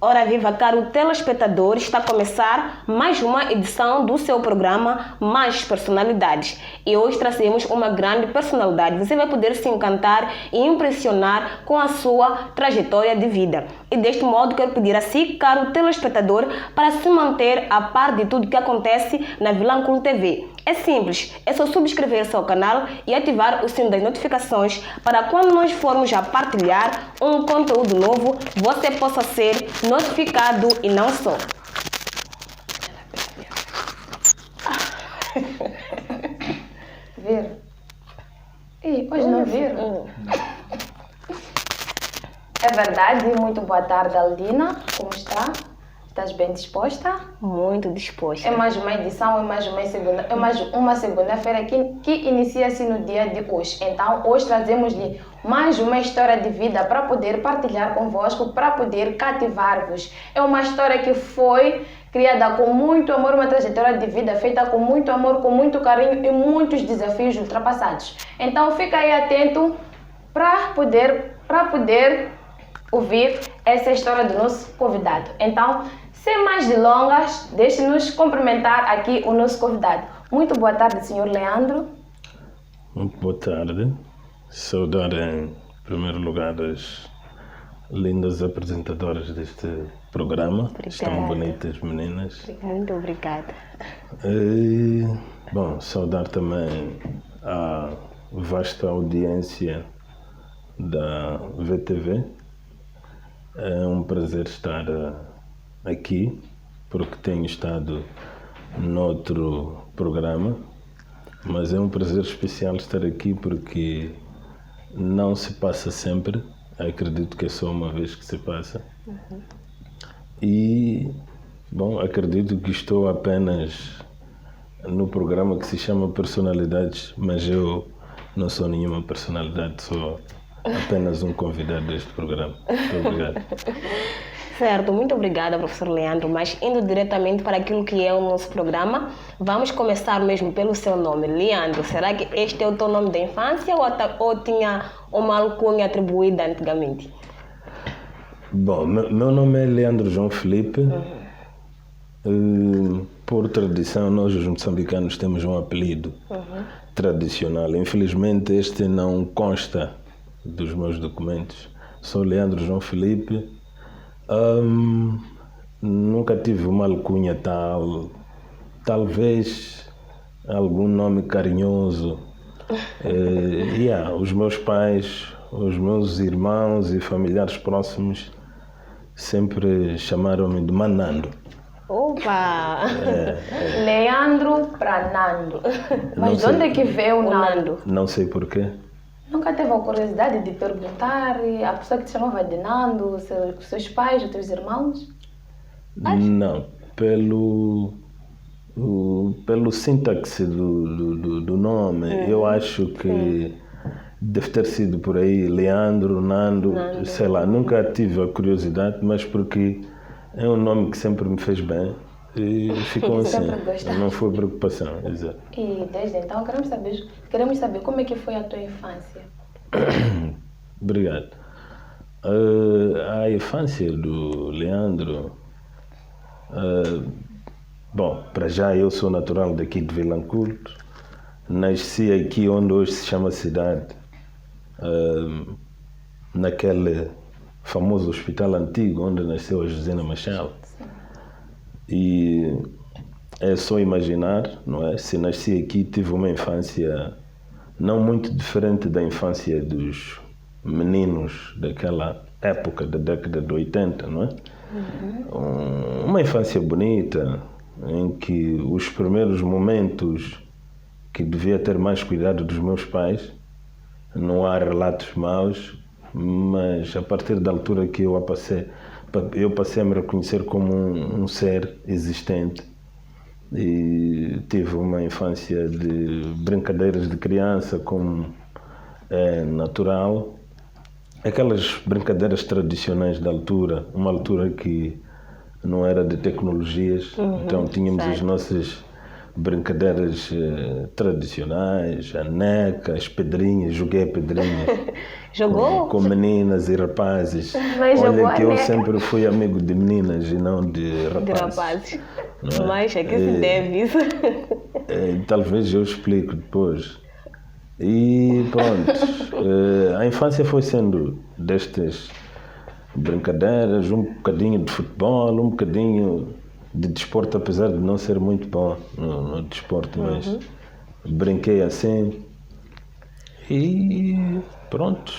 Ora viva, caro telespectador, está a começar mais uma edição do seu programa Mais Personalidades. E hoje trazemos uma grande personalidade. Você vai poder se encantar e impressionar com a sua trajetória de vida. E deste modo quero pedir a si, caro telespectador, para se manter a par de tudo que acontece na Vilanculo TV. É simples, é só subscrever-se ao canal e ativar o sino das notificações para quando nós formos a partilhar um conteúdo novo, você possa ser notificado e não só. Ver? Ih, hoje não viram? É verdade, muito boa tarde, Aldina. Como está? Estás bem disposta? Muito disposta. É mais uma edição, é mais uma segunda-feira que inicia-se no dia de hoje. Então, hoje trazemos-lhe mais uma história de vida para poder partilhar convosco, para poder cativar-vos. É uma história que foi criada com muito amor, uma trajetória de vida feita com muito amor, com muito carinho e muitos desafios ultrapassados. Então, fica aí atento para poder ouvir essa história do nosso convidado. Então, sem mais delongas, deixe-nos cumprimentar aqui o nosso convidado. Muito boa tarde, Sr. Leandro. Muito boa tarde. Saudar em primeiro lugar as lindas apresentadoras deste programa. Obrigada. Estão bonitas meninas. Muito obrigada. Bom, saudar também a vasta audiência da VTV. É um prazer estar aqui, porque tenho estado noutro programa, mas é um prazer especial estar aqui porque não se passa sempre, acredito que é só uma vez que se passa. E, bom, acredito que estou apenas no programa que se chama Personalidades, mas eu não sou nenhuma personalidade, sou apenas um convidado deste programa. Muito obrigado. Certo, muito obrigada, professor Leandro. Mas indo diretamente para aquilo que é o nosso programa, vamos começar mesmo pelo seu nome, Leandro. Será que este é o teu nome da infância ou tinha uma alcunha atribuída antigamente? Bom, meu nome é Leandro João Felipe. Por tradição, nós os moçambicanos temos um apelido tradicional. Infelizmente, este não consta dos meus documentos. Sou Leandro João Felipe. Nunca tive uma alcunha tal, talvez algum nome carinhoso. Os meus pais, os meus irmãos e familiares próximos sempre chamaram-me de Manando. Opa! Leandro para Nando. Mas de onde é que veio o Nando? Não sei porquê. Nunca teve a curiosidade de perguntar a pessoa que te chamava de Nando, seus pais, os teus irmãos? Não, pelo sintaxe do nome, eu acho que deve ter sido por aí, Leandro, Nando, sei lá, nunca tive a curiosidade, mas porque é um nome que sempre me fez bem e ficou assim, não foi preocupação, exato. E desde então queremos saber como é que foi a tua infância. Obrigado. A infância do Leandro, bom, para já eu sou natural daqui de Vilanculo, nasci aqui onde hoje se chama cidade, naquele famoso hospital antigo onde nasceu a Josina Machado. E é só imaginar, não é? Se nasci aqui, tive uma infância não muito diferente da infância dos meninos daquela época, da década de 80, não é? Uma infância bonita, em que os primeiros momentos que devia ter mais cuidado dos meus pais, não há relatos maus, mas a partir da altura que eu passei a me reconhecer como um ser existente e tive uma infância de brincadeiras de criança como é natural, aquelas brincadeiras tradicionais da altura, uma altura que não era de tecnologias, então tínhamos as nossas brincadeiras tradicionais, a neca, as pedrinhas, joguei pedrinhas. Jogou? Com meninas e rapazes. Mas jogou Olha que a eu neca. sempre fui amigo de meninas e não de rapazes. De rapazes. Não é? Mas é que se deve isso. Talvez eu explico depois. E pronto, a infância foi sendo destas brincadeiras, um bocadinho de futebol, um bocadinho de desporto, apesar de não ser muito bom no desporto, mas brinquei assim. E pronto,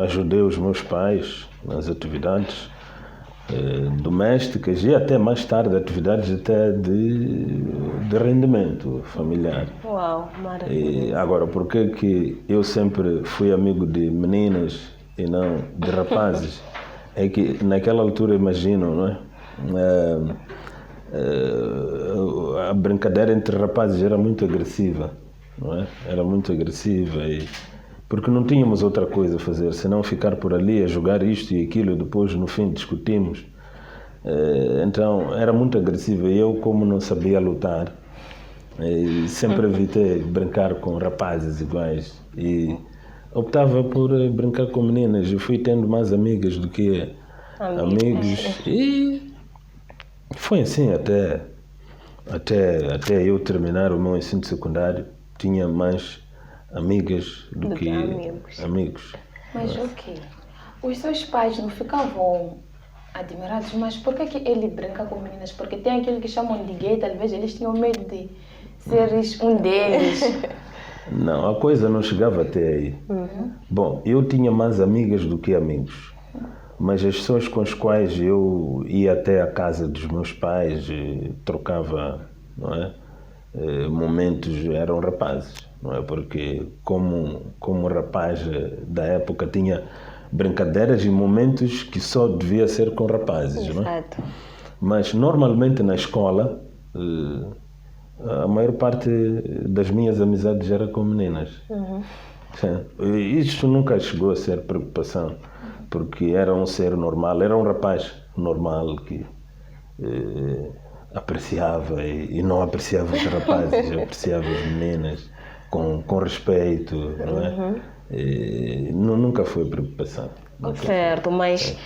ajudei os meus pais nas atividades domésticas e até mais tarde atividades até de rendimento familiar. Uau, maravilha. E agora, por que eu sempre fui amigo de meninas e não de rapazes? É que naquela altura, imagino, não é? A brincadeira entre rapazes era muito agressiva, não é? Era muito agressiva porque não tínhamos outra coisa a fazer senão ficar por ali a jogar isto e aquilo e depois no fim discutimos. Então era muito agressiva e eu, como não sabia lutar, sempre evitei brincar com rapazes iguais e optava por brincar com meninas. Eu fui tendo mais amigas do que amigos e foi assim até eu terminar o meu ensino secundário. Tinha mais amigas do que amigos. Mas ok, os seus pais não ficavam admirados, mas por que ele brinca com meninas? Porque tem aquilo que chamam de gay, talvez eles tinham medo de seres um deles. Não, a coisa não chegava até aí. Bom, eu tinha mais amigas do que amigos, mas as pessoas com as quais eu ia até a casa dos meus pais e trocava, não é? Momentos eram rapazes, não é? Porque como rapaz da época tinha brincadeiras e momentos que só devia ser com rapazes, não é? Exato. Mas normalmente na escola a maior parte das minhas amizades era com meninas. Isso nunca chegou a ser preocupação, porque era um ser normal, era um rapaz normal que apreciava e não apreciava os rapazes, apreciava as meninas com respeito, não é? Nunca foi preocupação. Certo, mas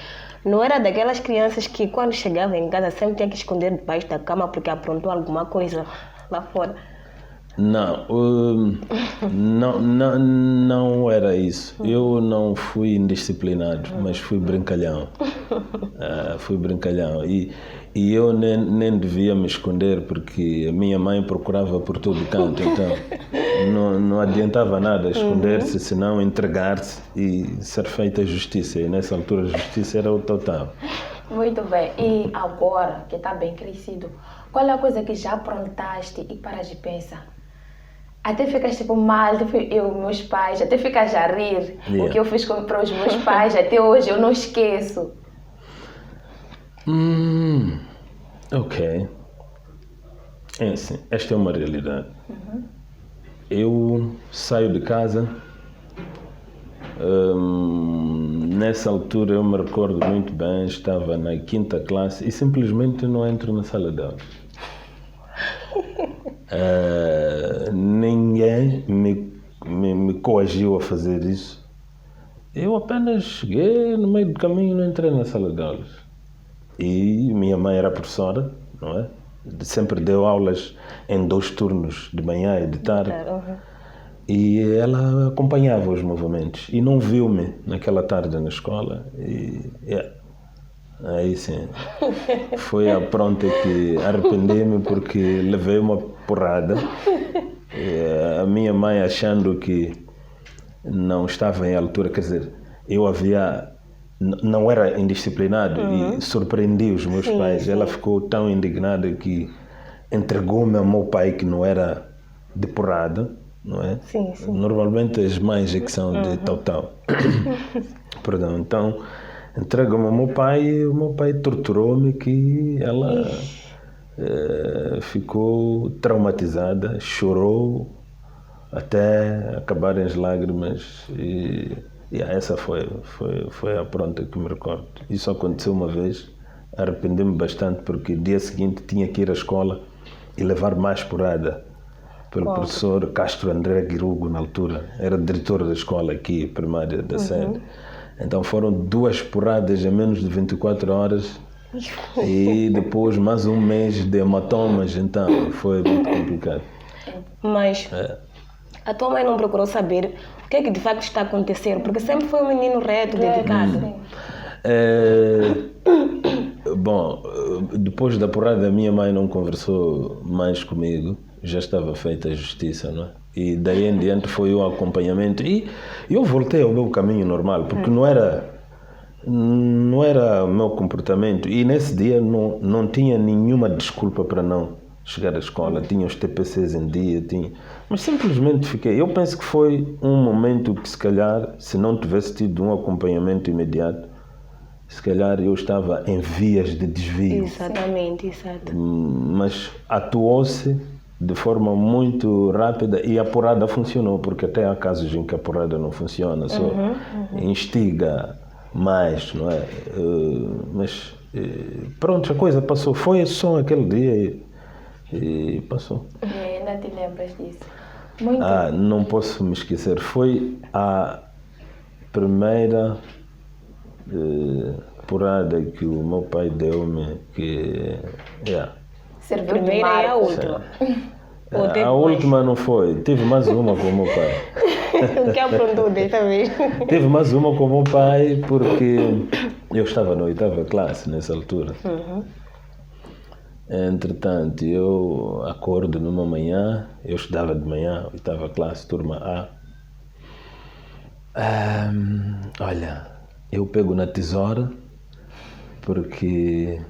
não era daquelas crianças que quando chegava em casa sempre tinha que esconder debaixo da cama porque aprontou alguma coisa lá fora? Não, não era isso. Eu não fui indisciplinado, mas fui brincalhão. Fui brincalhão. E eu nem devia me esconder porque a minha mãe procurava por todo canto. Então não adiantava nada esconder-se, senão entregar-se e ser feita a justiça. E nessa altura a justiça era o total. Muito bem. E agora, que está bem crescido, qual é a coisa que já aprontaste e paras de pensar? Até ficas tipo mal, meus pais, até ficas a rir. O que eu fiz para os meus pais, até hoje eu não esqueço. Ok. É assim, esta é uma realidade. Eu saio de casa, nessa altura eu me recordo muito bem, estava na 5ª classe e simplesmente não entro na sala de aula. Ninguém me coagiu a fazer isso. Eu apenas cheguei no meio do caminho e não entrei na sala de aulas. E minha mãe era professora, não é? Sempre deu aulas em 2 turnos, de manhã e de tarde. E ela acompanhava os movimentos e não viu-me naquela tarde na escola. Aí sim, foi a pronta que arrependi-me porque levei uma porrada. A minha mãe achando que não estava em altura, quer dizer, não era indisciplinado e surpreendi os meus pais. Ela ficou tão indignada que entregou-me ao meu pai, que não era de porrada, não é? Sim. Normalmente as mães é que são de tal. Perdão, então entrega-me ao meu pai e o meu pai torturou-me que ela ficou traumatizada, chorou até acabarem as lágrimas e essa foi a pronta que me recordo. Isso aconteceu uma vez, arrependi-me bastante porque dia seguinte tinha que ir à escola e levar mais porrada pelo professor Castro André Guirugo, na altura. Era diretor da escola aqui, primária da sede. Então foram 2 porradas em menos de 24 horas e depois mais um mês de hematomas, então foi muito complicado. Mas a tua mãe não procurou saber o que é que de facto está a acontecer? Porque sempre foi um menino reto, dedicado. Bom, depois da porrada a minha mãe não conversou mais comigo, já estava feita a justiça, não é? E daí em diante foi o acompanhamento e eu voltei ao meu caminho normal, porque não era o meu comportamento e nesse dia não tinha nenhuma desculpa para não chegar à escola, tinha os TPCs em dia, mas simplesmente fiquei. Eu penso que foi um momento que se calhar, se não tivesse tido um acompanhamento imediato, se calhar eu estava em vias de desvio. Exatamente, exato. Mas atuou-se de forma muito rápida e a porrada funcionou, porque até há casos em que a porrada não funciona, só instiga mais, não é? Mas pronto, a coisa passou. Foi só aquele dia e passou. E ainda te lembras disso? Muito. Não posso me esquecer. Foi a primeira porrada que o meu pai deu-me, que Serviu A primeira de e a marco. última. a última não foi. Tive mais uma com o meu pai. O que aprontou desta vez? Tive mais uma com o meu pai porque eu estava na 8ª classe nessa altura. Entretanto, eu acordo numa manhã, eu estudava de manhã, 8ª classe, turma A. Olha, eu pego na tesoura porque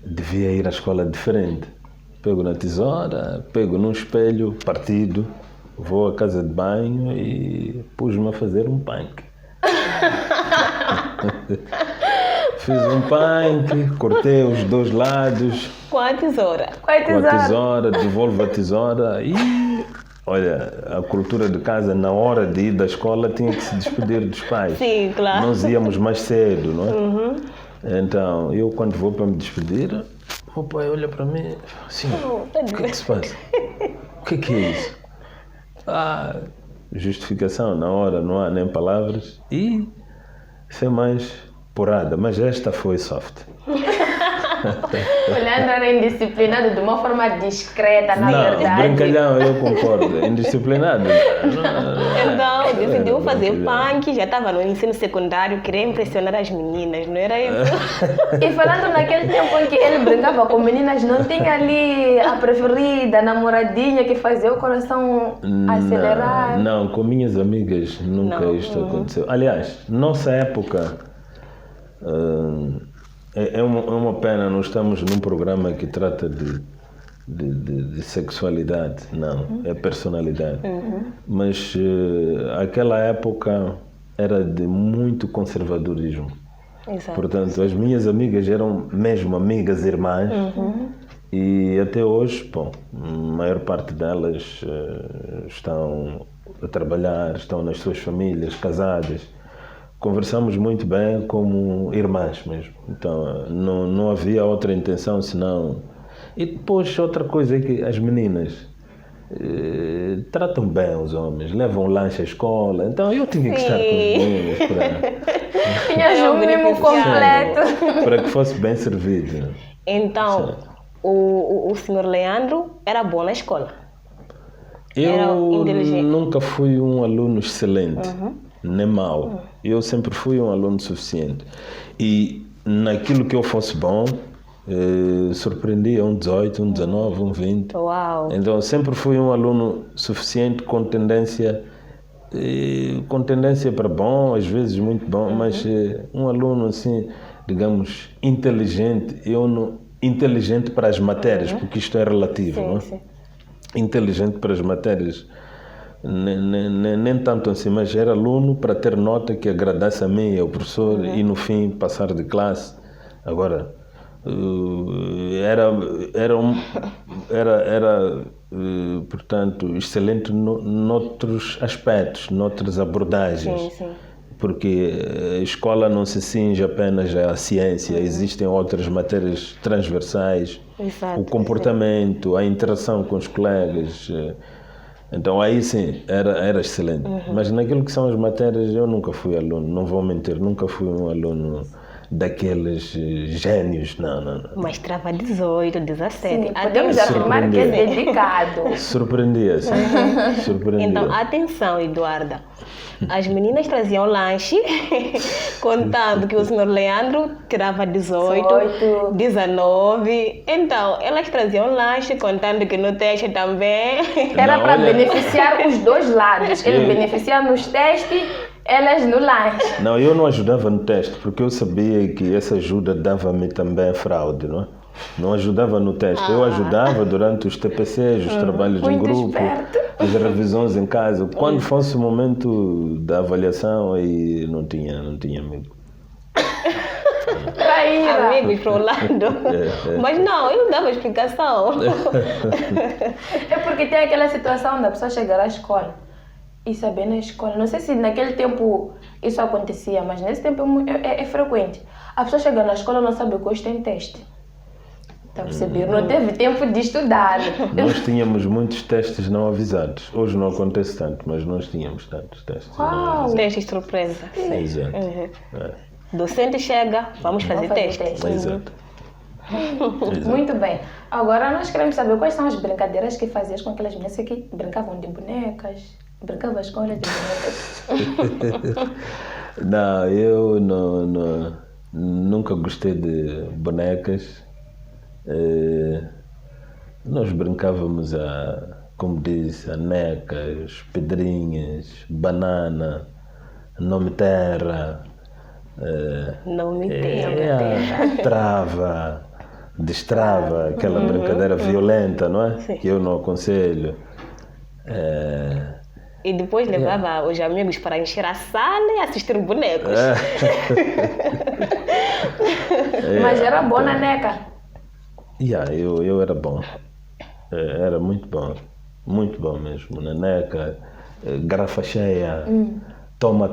devia ir à escola diferente. Pego na tesoura, pego num espelho partido, vou à casa de banho e pus-me a fazer um punk. Fiz um punk, cortei os 2 lados. Com a tesoura. Com a tesoura. Devolvo a tesoura e... Olha, a cultura de casa, na hora de ir da escola, tinha que se despedir dos pais. Sim, claro. Nós íamos mais cedo, não é? Então, eu quando vou para me despedir, o meu pai olha para mim assim, o que é que se passa? O que é isso? Justificação na hora, não há nem palavras e foi mais porrada, mas esta foi soft. O Leandro era indisciplinado de uma forma discreta, na Não, verdade. brincalhão, eu concordo. Indisciplinado. Então, decidiu fazer punk, já estava no ensino secundário, queria impressionar as meninas, não era isso? E falando naquele tempo em que ele brincava com meninas, não tinha ali a preferida, a namoradinha que fazia o coração acelerar? Não, com minhas amigas nunca isto aconteceu. Aliás, nossa época... É uma pena, não estamos num programa que trata de sexualidade, não, é personalidade. Mas aquela época era de muito conservadorismo. Exato. Portanto, as minhas amigas eram mesmo amigas irmãs e até hoje, bom, a maior parte delas estão a trabalhar, estão nas suas famílias, casadas. Conversamos muito bem como irmãs mesmo, então não havia outra intenção senão... E depois outra coisa é que as meninas tratam bem os homens, levam lanche à escola, então eu tinha que estar com as meninas Tinhas um mimo completo. para que fosse bem servido. Então, o senhor Leandro era bom na escola? Era Eu inteligente? nunca fui um aluno excelente, nem mau. Eu sempre fui um aluno suficiente. E naquilo que eu fosse bom, surpreendia um 18, um 19, um 20. Uau! Então sempre fui um aluno suficiente com tendência para bom, às vezes muito bom, mas um aluno assim, digamos, inteligente, inteligente para as matérias, porque isto é relativo, Sim, não é? sim. Inteligente para as matérias, nem tanto assim, mas era aluno para ter nota que agradasse a mim e ao professor e no fim passar de classe. Agora, portanto, excelente noutros aspectos, noutras abordagens. Sim. porque a escola não se cinge apenas à ciência, existem outras matérias transversais, Exato, o comportamento, a interação com os colegas. Então aí sim, era excelente. Mas naquilo que são as matérias, eu nunca fui aluno, não vou mentir, nunca fui um aluno daqueles gênios, não. Mas trava 18, 17. Sim, podemos afirmar que é dedicado. Surpreendia-se. Então, atenção, Eduarda. As meninas traziam lanche, contando que o senhor Leandro tirava 18, 19. Então, elas traziam lanche, contando que no teste também. Era para beneficiar os dois lados. Ele beneficia nos testes, elas no lanche. Não, eu não ajudava no teste, porque eu sabia que essa ajuda dava-me também fraude, não é? Não ajudava no teste, eu ajudava durante os TPCs, os trabalhos em grupo, as revisões em casa. Quando fosse o momento da avaliação, aí não tinha amigo. Traíra. Amigos para o lado. Mas não, ele dava explicação. É porque tem aquela situação da pessoa chegar à escola e saber na escola. Não sei se naquele tempo isso acontecia, mas nesse tempo é frequente. A pessoa chega na escola e não sabe que hoje tem teste. Está a perceber? Não teve tempo de estudar. Nós tínhamos muitos testes não avisados. Hoje não acontece tanto, mas nós tínhamos tantos testes não avisados. Testes surpresa. Exato. Docente chega, vamos fazer teste. Exato. Muito bem. Agora nós queremos saber quais são as brincadeiras que fazias com aquelas meninas que brincavam de bonecas. Brincava de bonecas. Não, eu nunca gostei de bonecas. Nós brincávamos como diz, a necas, pedrinhas, banana, nome terra, trava, destrava, aquela brincadeira violenta, não é? Sim. Que eu não aconselho. E depois levava os amigos para encher a sala e assistir bonecos. Mas era bom na neca. Eu era bom. Era muito bom mesmo. Naneca, garrafa cheia, toma.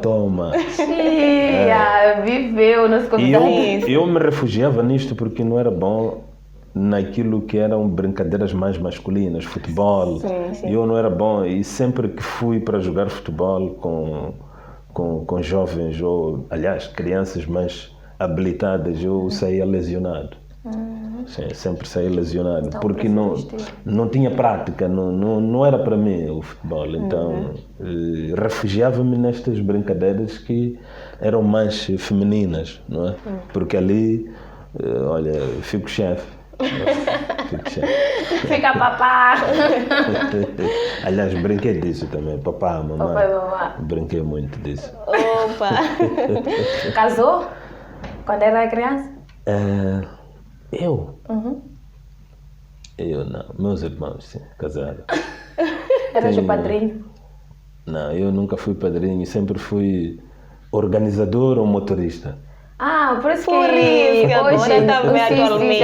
Viveu nos convidados. Eu me refugiava nisto porque não era bom naquilo que eram brincadeiras mais masculinas, futebol. Sim. Eu não era bom e sempre que fui para jogar futebol com jovens ou, aliás, crianças mais habilitadas, eu saía lesionado. Sim, sempre saí lesionado, então, porque não tinha prática, não era para mim o futebol, então refugiava-me nestas brincadeiras que eram mais femininas, não é? Porque ali, olha, fico chefe. Fica papá. Aliás, brinquei disso também, papá, mamãe. Papai, mamãe. Brinquei muito disso. Opa! Casou? Quando era criança? Eu? Eu não. Meus irmãos, sim, casaram. Eras o padrinho? Não, eu nunca fui padrinho, sempre fui organizador ou motorista. Por isso que hoje atualmente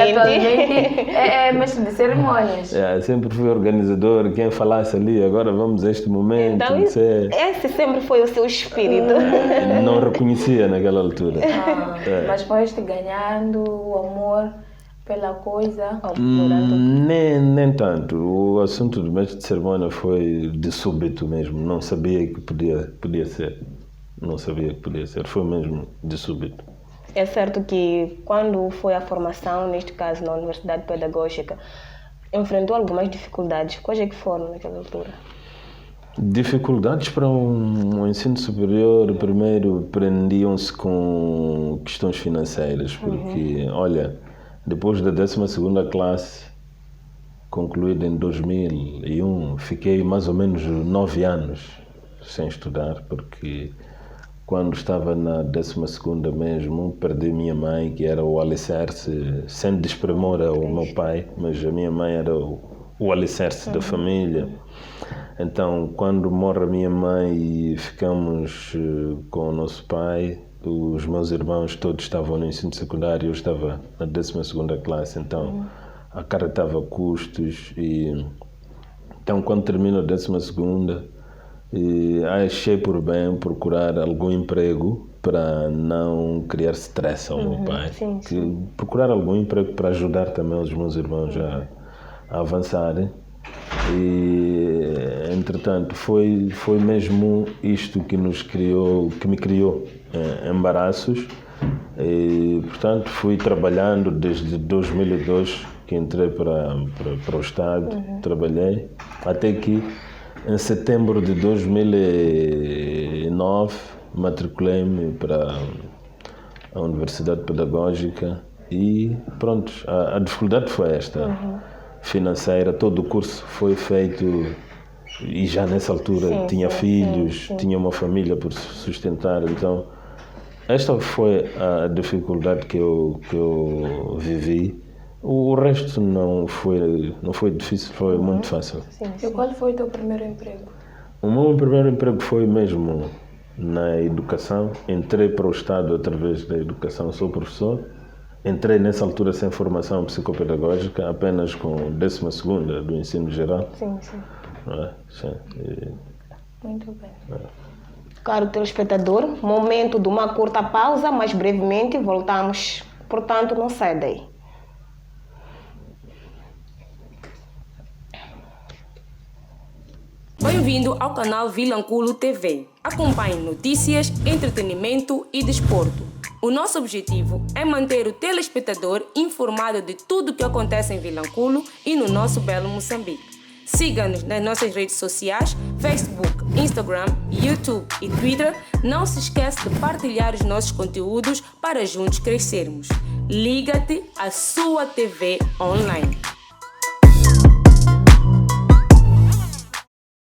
é mestre de cerimônias. Sempre fui organizador, quem falasse ali, agora vamos a este momento. Então, esse sempre foi o seu espírito. Não reconhecia naquela altura. Mas foste ganhando o amor pela coisa? Nem tanto. O assunto do mestre de cerimônia foi de súbito mesmo. Não sabia que podia ser. Não sabia que podia ser. Foi mesmo de súbito. É certo que quando foi a formação, neste caso na Universidade Pedagógica, enfrentou algumas dificuldades. Quais é que foram naquela altura? Dificuldades para um ensino superior, primeiro prendiam-se com questões financeiras, porque, olha, depois da 12ª classe, concluída em 2001, fiquei mais ou menos 9 anos sem estudar, porque quando estava na 12ª mesmo, perdi minha mãe, que era o alicerce, sem desprimor ao meu pai, mas a minha mãe era o alicerce da família. Então, quando morre a minha mãe e ficamos com o nosso pai, os meus irmãos todos estavam no ensino secundário, eu estava na 12ª classe, então acarretava custos. E então, quando termino a 12ª, e achei por bem procurar algum emprego para não criar stress ao meu pai. sim, Procurar algum emprego para ajudar também os meus irmãos a avançarem. E, entretanto, foi mesmo isto que me criou embaraços. E, portanto, fui trabalhando desde 2002 que entrei para o Estado, trabalhei, até que em setembro de 2009 matriculei-me para a Universidade Pedagógica e pronto, a dificuldade foi esta, financeira. Todo o curso foi feito e já nessa altura tinha filhos, tinha uma família por sustentar, então esta foi a dificuldade que eu vivi. O resto não foi difícil, foi muito fácil. E qual foi o teu primeiro emprego? O meu primeiro emprego foi mesmo na educação. Entrei para o Estado através da educação, sou professor. Entrei nessa altura sem formação psicopedagógica, apenas com 12ª do ensino geral. Sim. Sim. Muito bem. Caro telespectador, momento de uma curta pausa, mas brevemente voltamos. Portanto, não sai daí. Bem-vindo ao canal Vilanculo TV. Acompanhe notícias, entretenimento e desporto. O nosso objetivo é manter o telespectador informado de tudo o que acontece em Vilanculo e no nosso belo Moçambique. Siga-nos nas nossas redes sociais, Facebook, Instagram, YouTube e Twitter. Não se esqueça de partilhar os nossos conteúdos para juntos crescermos. Liga-te à sua TV online.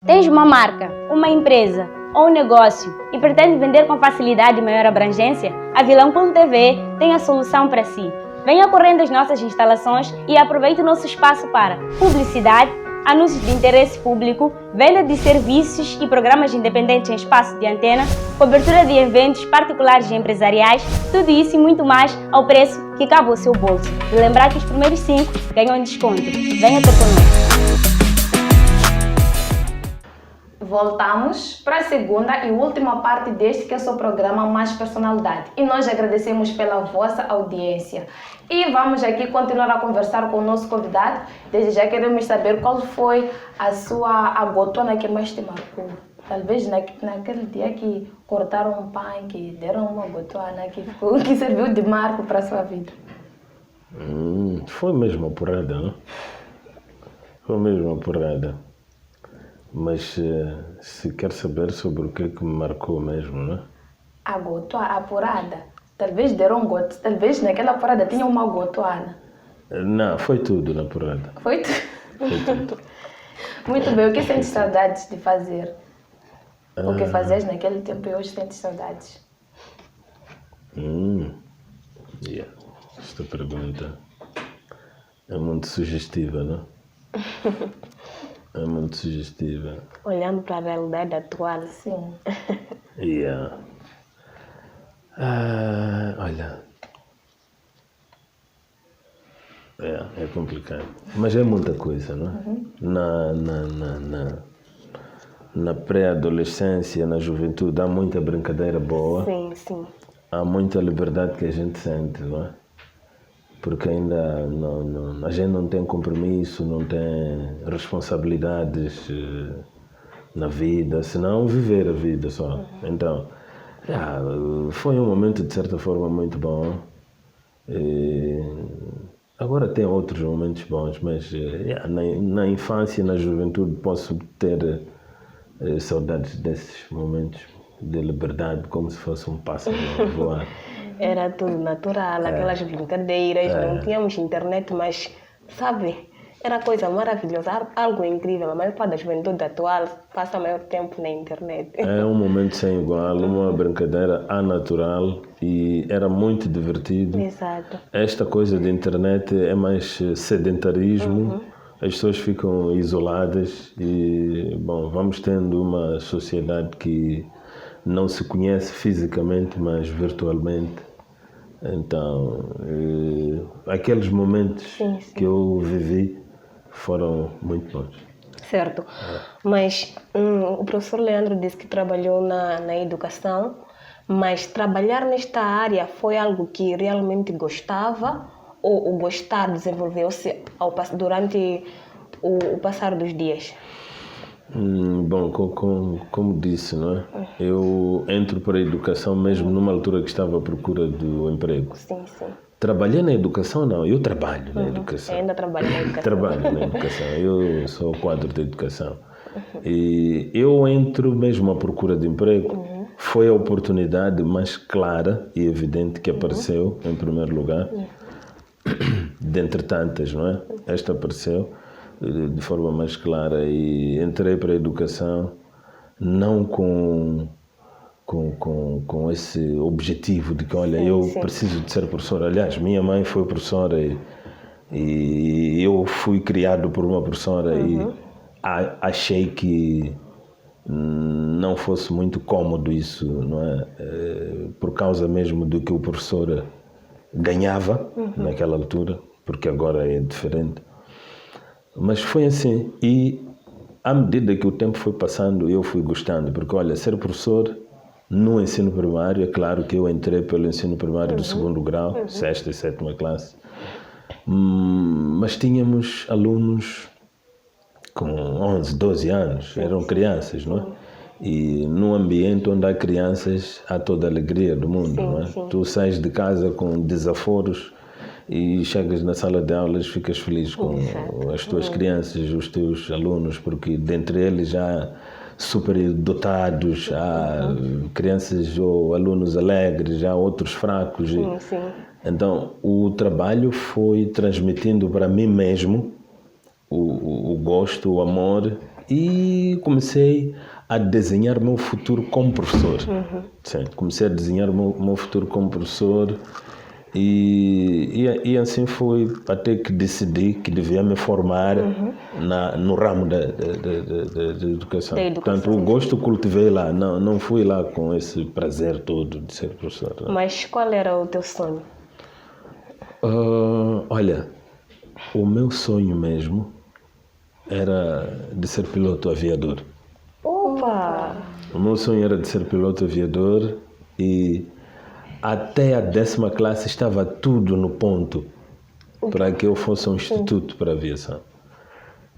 Tens uma marca, uma empresa ou um negócio e pretende vender com facilidade e maior abrangência? A Vilanculo TV tem a solução para si. Venha correndo às nossas instalações e aproveite o nosso espaço para publicidade, anúncios de interesse público, venda de serviços e programas independentes em espaço de antena, cobertura de eventos particulares e empresariais, tudo isso e muito mais ao preço que cabe ao seu bolso. E lembrar que os primeiros 5 ganham desconto. Venha ter conosco. Voltamos para a segunda e última parte deste que é o seu programa Mais Personalidade. E nós agradecemos pela vossa audiência. E vamos aqui continuar a conversar com o nosso convidado. Desde já queremos saber qual foi a gotona que mais te marcou. Talvez naquele dia que cortaram um pão, que deram uma gotona, que serviu de marco para a sua vida. Foi mesmo a porrada, não? Foi mesmo a porrada. Mas se quer saber sobre o que me marcou mesmo, não é? A gotoa, a porrada. Talvez deram goto. Talvez naquela porrada tinha uma gotoana. Não, foi tudo na porrada. Foi tudo? Muito bem. O que sentes saudades de fazer? O que fazias naquele tempo e hoje sentes saudades? Esta pergunta é muito sugestiva, não? É muito sugestiva. Olhando para a realidade atual. Sim. Olha. É complicado. Mas é muita coisa, não é? Na pré-adolescência, na juventude, há muita brincadeira boa. Sim. Há muita liberdade que a gente sente, não é? Porque ainda a gente não tem compromisso, não tem responsabilidades na vida, senão viver a vida só. Então, foi um momento de certa forma muito bom. Agora tem outros momentos bons, mas na infância e na juventude posso ter saudades desses momentos de liberdade, como se fosse um pássaro a voar. Era tudo natural, aquelas brincadeiras, não tínhamos internet, mas, sabe, era coisa maravilhosa, algo incrível. A maior parte da juventude atual passa maior tempo na internet. É um momento sem igual, uma brincadeira anatural e era muito divertido. Exato. Esta coisa de internet é mais sedentarismo, as pessoas ficam isoladas e, bom, vamos tendo uma sociedade que não se conhece fisicamente, mas virtualmente. Então, aqueles momentos que eu vivi foram muito bons. Certo. Mas o professor Leandro disse que trabalhou na educação, mas trabalhar nesta área foi algo que realmente gostava ou o gostar desenvolveu-se durante o passar dos dias? Bom, como disse, não é? Eu entro para a educação mesmo numa altura que estava à procura do emprego. Sim, sim. Trabalhei na educação? Não, eu trabalho na educação. Ainda trabalho na educação. Trabalho na educação, eu sou o quadro da educação. E eu entro mesmo à procura de emprego. Foi a oportunidade mais clara e evidente que apareceu, em primeiro lugar, dentre tantas, não é? Esta apareceu de forma mais clara e entrei para a educação não com esse objetivo de que, olha, eu preciso de ser professor. Aliás, minha mãe foi professora e eu fui criado por uma professora e achei que não fosse muito cômodo isso, não é? Por causa mesmo do que o professor ganhava naquela altura, porque agora é diferente. Mas foi assim, e à medida que o tempo foi passando, eu fui gostando, porque, olha, ser professor no ensino primário, é claro que eu entrei pelo ensino primário do segundo grau, 6ª e 7ª classe, mas tínhamos alunos com 11, 12 anos, eram crianças, não é? E num ambiente onde há crianças, há toda a alegria do mundo, não é? Tu sais de casa com desaforos e chegas na sala de aulas, ficas feliz com as tuas crianças, os teus alunos, porque dentre eles há superdotados, há crianças ou alunos alegres, há outros fracos. Então, o trabalho foi transmitindo para mim mesmo o gosto, o amor, e comecei a desenhar meu futuro como professor. Sim, comecei a desenhar meu futuro como professor e assim foi até que decidi que devia me formar no ramo da educação. Portanto, o gosto cultivei lá, não fui lá com esse prazer todo de ser professor. Não. Mas qual era o teu sonho? Olha, o meu sonho mesmo era de ser piloto aviador. Opa! O meu sonho era de ser piloto aviador e até a 10ª classe estava tudo no ponto para que eu fosse um instituto para aviação.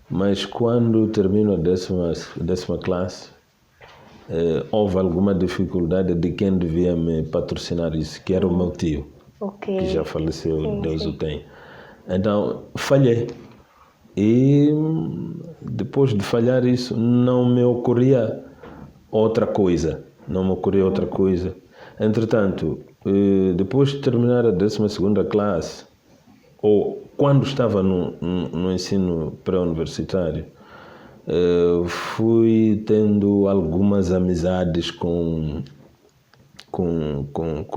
Mas quando termino a 10ª classe, houve alguma dificuldade de quem devia me patrocinar isso, que era o meu tio, que já faleceu, Deus o tenha. Então, falhei. E depois de falhar isso, não me ocorria outra coisa. Entretanto, depois de terminar a 12ª classe, ou quando estava no ensino pré-universitário, fui tendo algumas amizades com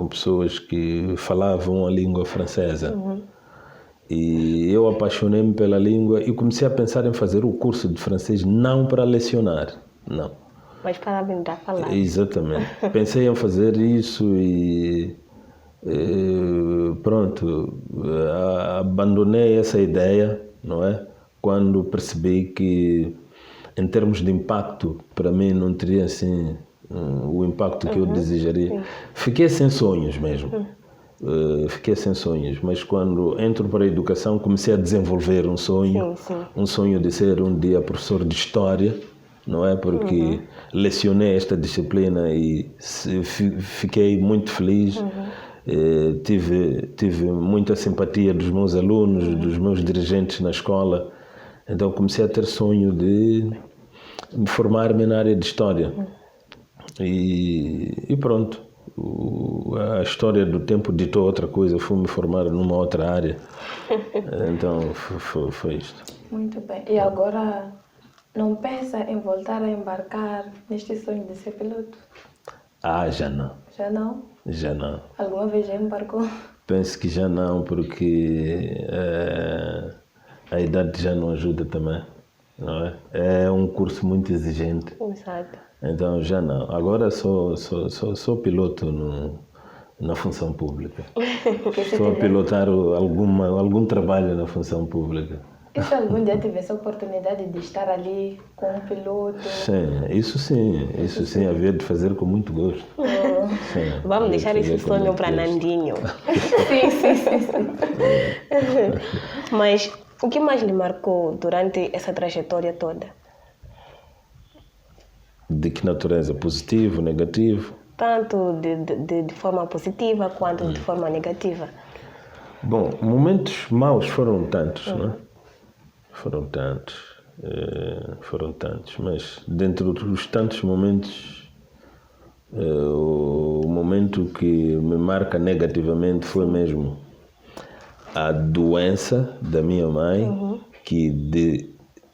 pessoas que falavam a língua francesa. E eu apaixonei-me pela língua e comecei a pensar em fazer o curso de francês, não para lecionar, não. Mas para aprender a falar. Exatamente. Pensei em fazer isso e pronto, abandonei essa ideia, não é? Quando percebi que, em termos de impacto, para mim não teria assim o impacto que eu desejaria. Fiquei sem sonhos mesmo. Fiquei sem sonhos, mas quando entro para a educação comecei a desenvolver um sonho, um sonho de ser um dia professor de história, não é? Porque lecionei esta disciplina e fiquei muito feliz, tive muita simpatia dos meus alunos, dos meus dirigentes na escola, então comecei a ter sonho de me formar-me na área de história e pronto. A história do tempo ditou outra coisa, fui me formar numa outra área. Então foi isto. Muito bem. E agora não pensa em voltar a embarcar neste sonho de ser piloto? Já não. Já não? Já não. Alguma vez já embarcou? Penso que já não, porque a idade já não ajuda também, não é? É um curso muito exigente. Exato. Então já não. Agora sou piloto na função pública. Estou a pilotar algum trabalho na função pública. E se algum dia tivesse a oportunidade de estar ali com um piloto? Sim, isso sim, havia de fazer com muito gosto. Sim, Vamos havia deixar de fazer esse com sonho muito para gosto. Nandinho. Sim. Mas o que mais lhe marcou durante essa trajetória toda? De que natureza? Positivo, negativo? Tanto de forma positiva quanto de forma negativa. Bom, momentos maus foram tantos, não é? Foram tantos, mas dentro dos tantos momentos, o momento que me marca negativamente foi mesmo a doença da minha mãe, que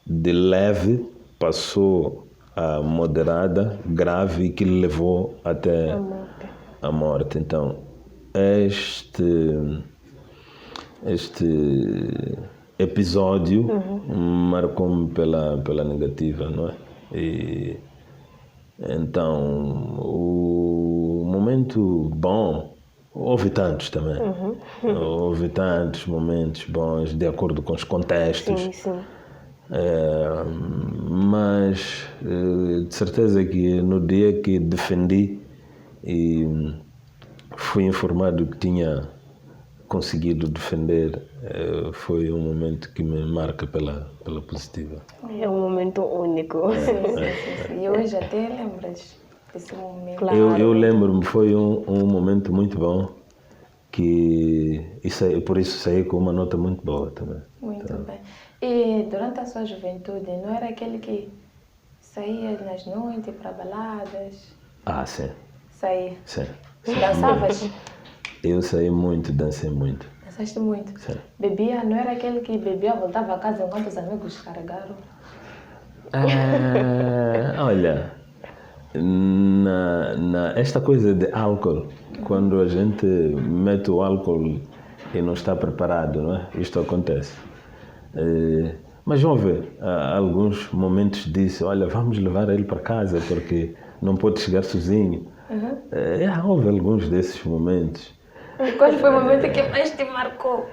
de leve passou a moderada, grave, e que levou até a morte. Então, este episódio marcou-me pela negativa, não é? E então, o momento bom, houve tantos também. Houve tantos momentos bons, de acordo com os contextos. Sim. Mas de certeza que no dia que defendi e fui informado que tinha conseguido defender, foi um momento que me marca pela positiva. É um momento único. Sim. E hoje até lembras desse momento? Claro. Eu lembro-me, foi um momento muito bom, por isso saí com uma nota muito boa também. Muito bem. E durante a sua juventude, não era aquele que saía nas noites para baladas? Ah, sim. Saía. Sim. Dançavas? Eu saí muito, dancei muito. Dançaste muito? Sim. Bebia? Não era aquele que bebia, voltava a casa enquanto os amigos carregaram? Olha, esta coisa de álcool, quando a gente mete o álcool e não está preparado, não é? Isto acontece. Mas houve alguns momentos disse, olha, vamos levar ele para casa porque não pode chegar sozinho. Houve alguns desses momentos. E qual foi o momento que mais te marcou?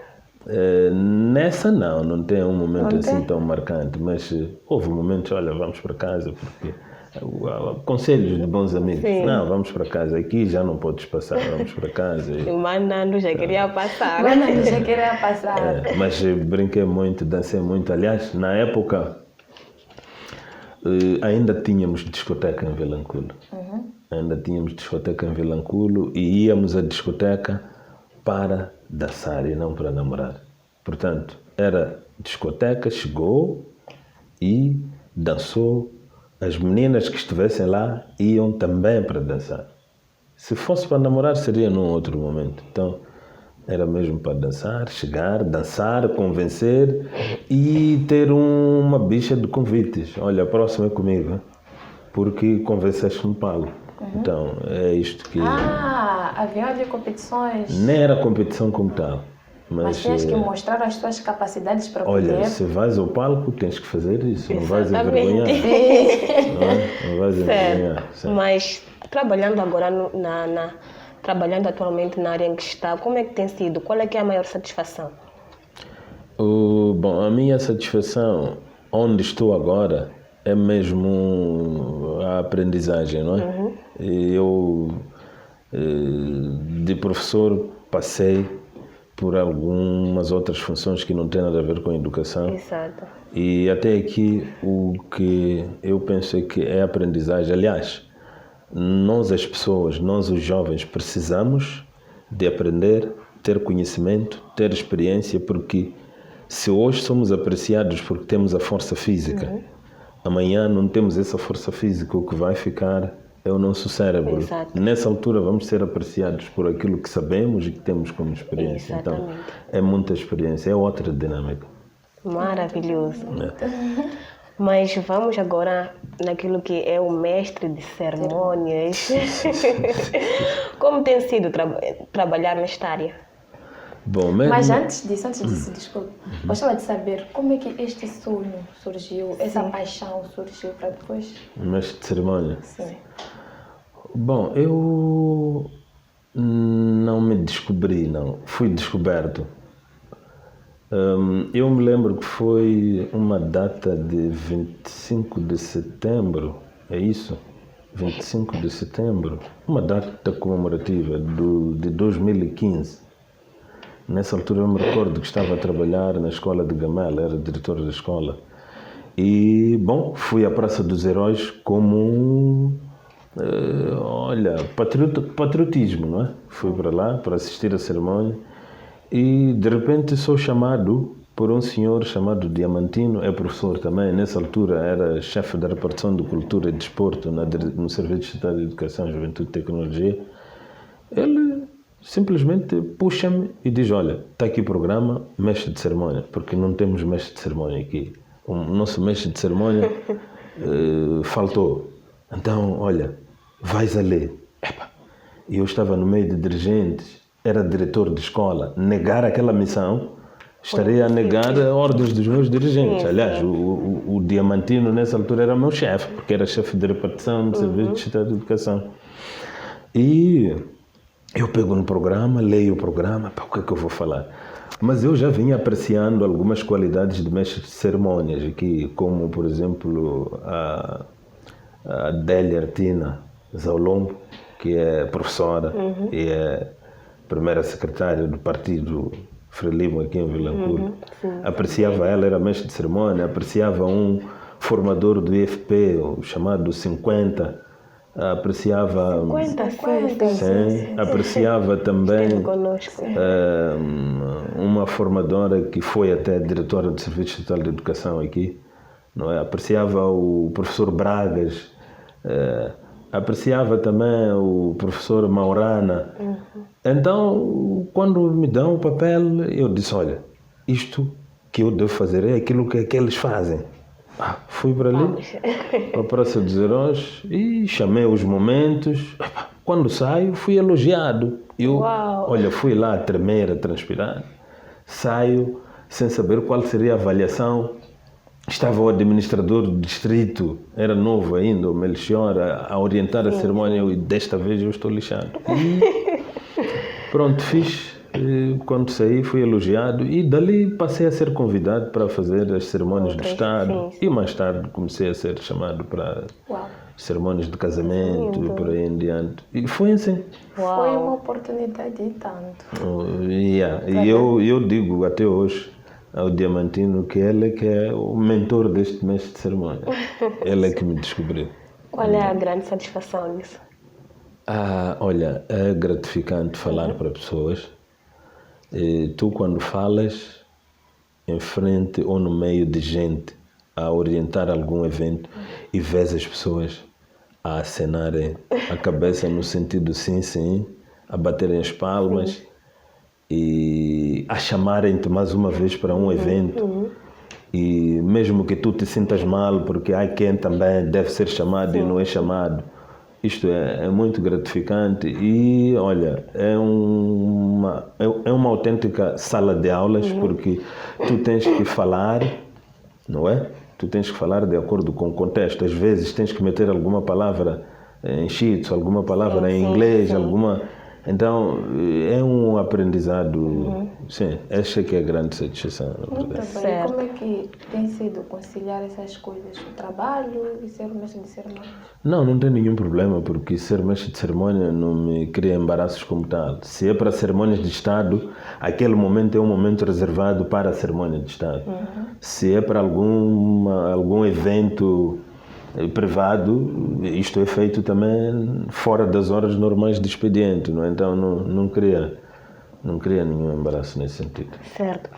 Nessa não tem um momento Não assim tem? tão marcante, mas houve momentos, olha, vamos para casa porque conselhos de bons amigos. Sim. Não, vamos para casa, aqui já não podes passar, vamos para casa. O Manando já queria passar. Quando eu já queria passar. Mas brinquei muito, dancei muito. Aliás, na época ainda tínhamos discoteca em Vilanculo. Ainda tínhamos discoteca em Vilanculo e íamos à discoteca para dançar e não para namorar. Portanto, era discoteca, chegou e dançou. As meninas que estivessem lá iam também para dançar. Se fosse para namorar, seria num outro momento. Então, era mesmo para dançar, chegar, dançar, convencer e ter uma bicha de convites. Olha, a próxima é comigo, porque convenceste no pago. Então, é isto que... Havia ali competições. Nem era competição como tal. Mas tinhas que mostrar as tuas capacidades para olha, poder... se vais ao palco, tens que fazer isso. Não vais Exatamente. envergonhar. Não vais envergonhar. Certo. Mas trabalhando agora, trabalhando atualmente na área em que está, como é que tem sido? Qual é que é a maior satisfação? Bom, a minha satisfação, onde estou agora, é mesmo a aprendizagem, não é? Eu, de professor, passei por algumas outras funções que não têm nada a ver com a educação. Exato. E até aqui o que eu penso é que é aprendizagem. Aliás, nós as pessoas, nós os jovens, precisamos de aprender, ter conhecimento, ter experiência, porque se hoje somos apreciados porque temos a força física, amanhã não temos essa força física, o que vai ficar é o nosso cérebro. Exato. Nessa altura vamos ser apreciados por aquilo que sabemos e que temos como experiência. Exatamente. Então, é muita experiência, é outra dinâmica. Maravilhoso. Mas vamos agora naquilo que é o mestre de cerimônias. Como tem sido trabalhar nesta área? Bom, Mas antes disso, desculpe, gostava de saber como é que este sonho surgiu, essa paixão surgiu para depois? mestre de cerimônia. Sim. Bom, eu não me descobri, não. Fui descoberto. Eu me lembro que foi uma data de 25 de setembro, é isso? 25 de setembro, uma data comemorativa de 2015. Nessa altura eu me recordo que estava a trabalhar na escola de Gamela, era diretor da escola. E, bom, fui à Praça dos Heróis como patriotismo, não é? Fui para lá para assistir à cerimónia e de repente sou chamado por um senhor chamado Diamantino, é professor também, nessa altura era chefe da repartição de Cultura e Desporto no Serviço de Estado de Educação, Juventude e Tecnologia. Ele simplesmente puxa-me e diz, olha, está aqui o programa, mestre de cerimónia, porque não temos mestre de cerimónia aqui. O nosso mestre de cerimónia faltou. Então, olha, vais a ler. E eu estava no meio de dirigentes, era diretor de escola. Negar aquela missão, estaria a negar ordens dos meus dirigentes. Aliás, o Diamantino nessa altura era meu chefe, porque era chefe de repartição do Serviço de Estado de Educação. E eu pego no programa, leio o programa, o que é que eu vou falar? Mas eu já vinha apreciando algumas qualidades de mestre de cerimônias aqui, como, por exemplo, a Adélia Artina Zaulombo, que é professora e é primeira secretária do partido Frelimo aqui em Vilanculo. Apreciava ela, era mestre de cerimônia, apreciava um formador do IFP, o chamado 50, apreciava... 50, sim. Apreciava também uma formadora que foi até diretora do Serviço Estatal de Educação aqui, não é? Apreciava o professor Bragas, apreciava também o professor Maurana. Então, quando me dão o papel, eu disse, olha, isto que eu devo fazer é aquilo que eles fazem. Fui para ali, para a Praça dos Heróis e chamei os momentos. Quando saio, fui elogiado. Olha, fui lá a tremer, a transpirar. Saio sem saber qual seria a avaliação. Estava o administrador do distrito, era novo ainda, o Melchior, a orientar a cerimónia. E desta vez eu estou lixado. E pronto, fiz. E quando saí, fui elogiado e dali passei a ser convidado para fazer as cerimônias do Estado. E mais tarde comecei a ser chamado para cerimônias de casamento e por aí em diante. E foi assim. Foi uma oportunidade e tanto. E eu digo até hoje ao Diamantino que ele que é o mentor deste mestre de cerimônia. Ele é que me descobriu. Qual é a grande satisfação disso? Olha, é gratificante falar para pessoas. Tu, quando falas em frente ou no meio de gente a orientar algum evento e vês as pessoas a acenarem a cabeça no sentido sim, sim, a baterem as palmas e a chamarem-te mais uma vez para um evento e mesmo que tu te sintas mal porque há quem também deve ser chamado e não é chamado. Isto é muito gratificante e, olha, é uma autêntica sala de aulas porque tu tens que falar, não é? Tu tens que falar de acordo com o contexto. Às vezes tens que meter alguma palavra em shitsu, alguma palavra em inglês, alguma... Então, é um aprendizado, sim, essa que é a grande satisfação. Muito bem. Como é que tem sido conciliar essas coisas, o trabalho e ser mestre de cerimônia? Não tem nenhum problema, porque ser mestre de cerimônia não me cria embaraços como tal. Se é para cerimônias de Estado, aquele momento é um momento reservado para a cerimônia de Estado. Se é para algum evento privado, isto é feito também fora das horas normais de expediente, não é? Então não cria nenhum embaraço nesse sentido. Certo.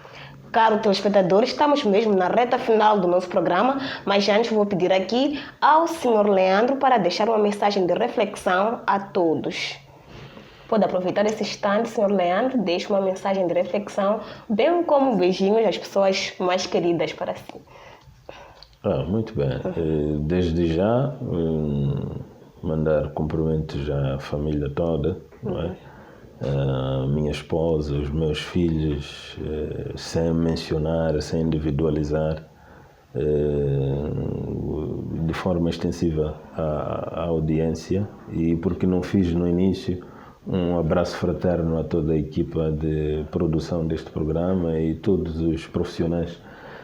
Caro telespectadores, estamos mesmo na reta final do nosso programa, mas antes vou pedir aqui ao Sr. Leandro para deixar uma mensagem de reflexão a todos. Pode aproveitar esse instante, Sr. Leandro, deixe uma mensagem de reflexão, bem como beijinhos às pessoas mais queridas para si. Muito bem. Desde já, mandar cumprimentos à família toda, não é? A minha esposa, os meus filhos, sem mencionar, sem individualizar, de forma extensiva à audiência, e porque não fiz no início, Um abraço fraterno a toda a equipa de produção deste programa e todos os profissionais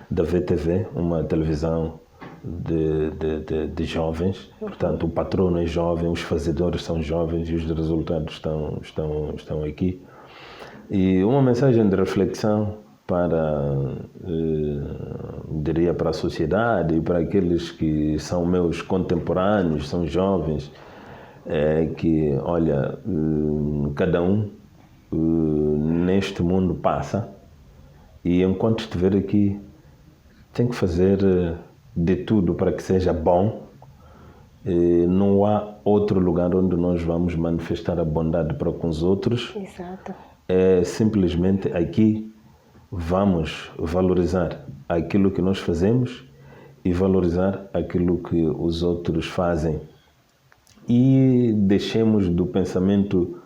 da VTV, uma televisão de jovens. Portanto, o patrono é jovem, os fazedores são jovens e os resultados estão aqui. E uma mensagem de reflexão diria para a sociedade e para aqueles que são meus contemporâneos, são jovens, é que, olha, cada um neste mundo passa e enquanto estiver aqui tem que fazer de tudo para que seja bom. Não há outro lugar onde nós vamos manifestar a bondade para com os outros. Exato. É simplesmente aqui vamos valorizar aquilo que nós fazemos e valorizar aquilo que os outros fazem. E deixemos do pensamento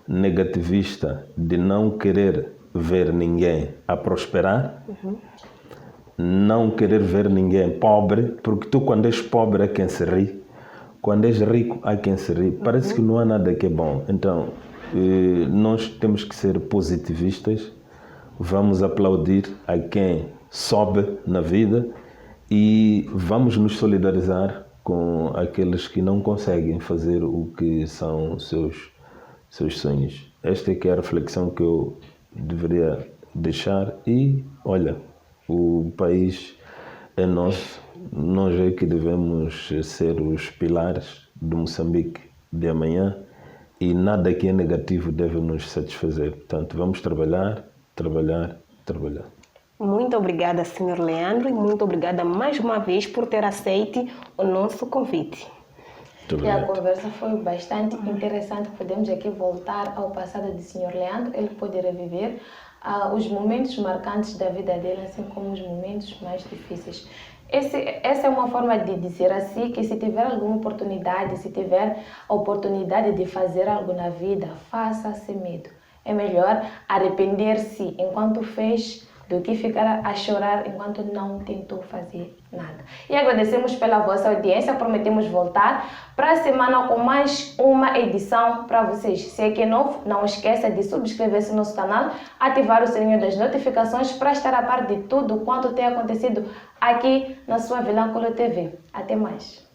negativista de não querer ver ninguém a prosperar, não querer ver ninguém pobre, porque tu quando és pobre há quem se ri, quando és rico há quem se ri. Parece que não há nada que é bom. Então, nós temos que ser positivistas, vamos aplaudir a quem sobe na vida e vamos nos solidarizar com aqueles que não conseguem fazer o que são os seus sonhos. Esta é que é a reflexão que eu deveria deixar e, olha, o país é nosso, nós é que devemos ser os pilares do Moçambique de amanhã e nada que é negativo deve nos satisfazer. Portanto, vamos trabalhar, trabalhar, trabalhar. Muito obrigada, Sr. Leandro, e muito obrigada mais uma vez por ter aceito o nosso convite. Muito E a obrigado. conversa foi bastante interessante. Podemos aqui voltar ao passado do Sr. Leandro. Ele pôde reviver os momentos marcantes da vida dele, assim como os momentos mais difíceis. Essa é uma forma de dizer assim que se tiver alguma oportunidade, se tiver a oportunidade de fazer algo na vida, faça sem medo. É melhor arrepender-se enquanto fez do que ficar a chorar enquanto não tentou fazer nada. E agradecemos pela vossa audiência, prometemos voltar para a semana com mais uma edição para vocês. Se é que é novo, não esqueça de subscrever-se no nosso canal, ativar o sininho das notificações para estar a par de tudo quanto tem acontecido aqui na sua Vilanculo TV. Até mais!